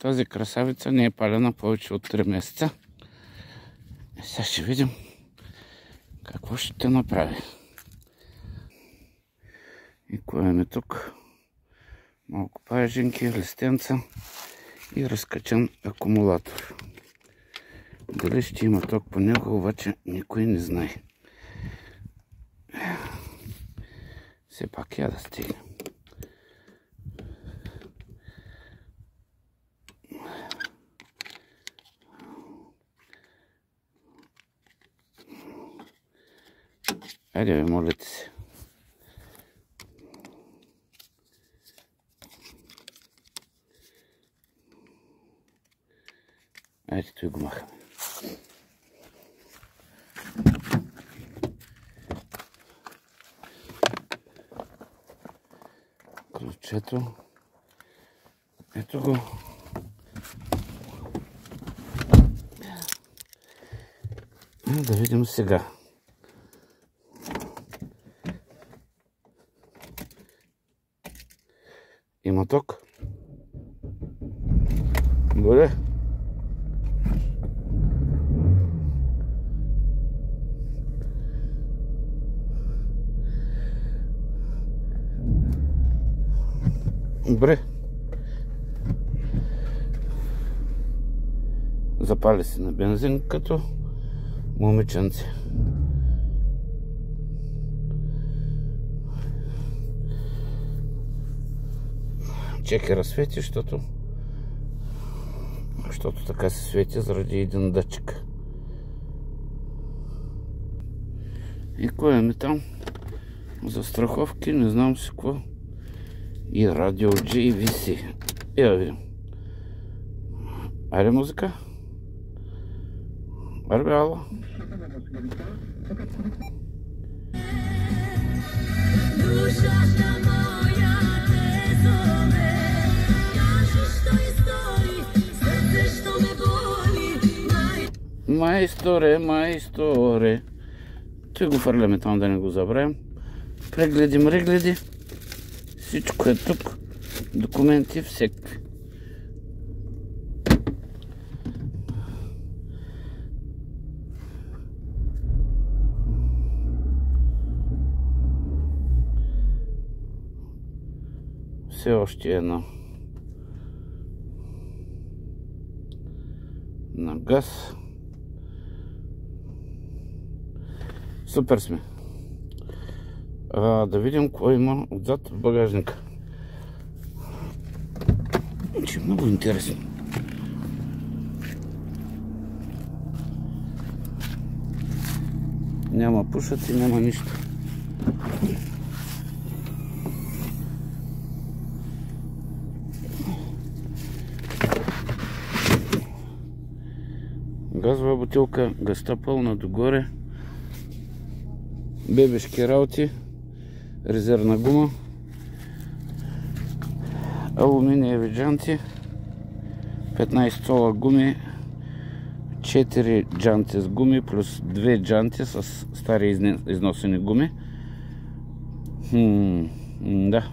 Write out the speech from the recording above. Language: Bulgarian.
Тази красавица не е палена повече от 3 месеца. Сега ще видим какво ще направи. И коеме тук малко паяжинки, листенца и разкачен акумулатор. Дали ще има ток по него, обаче никой не знае. Все пак я да стигне. Айде ви, молете се. Айде, той го махаме. Ключето. Ето го. Да видим сега. Има ток. Добре. Добре. Запали се на бензин като момиченце. Чекера свети, защото така се свети заради един датчик. И кое ми там? Застраховки, не знам си какво. И радио JVC. Я видим. Айде музика. Арбе, ало. Майсторе. Той го фърляме там, да не го забравим. Прегледи. Всичко е тук. Документи всеки. Все още едно. На газ. Супер сме. Да видим какво има отзад в багажника. Че много интересно. Няма пушаци, няма нищо. Газова бутилка, гъста пълна догоре. Бебешки работи. Резервна гума. Алуминиеви джанти. 15 цола гуми. 4 джанти с гуми плюс 2 джанти с стари износени гуми. Да.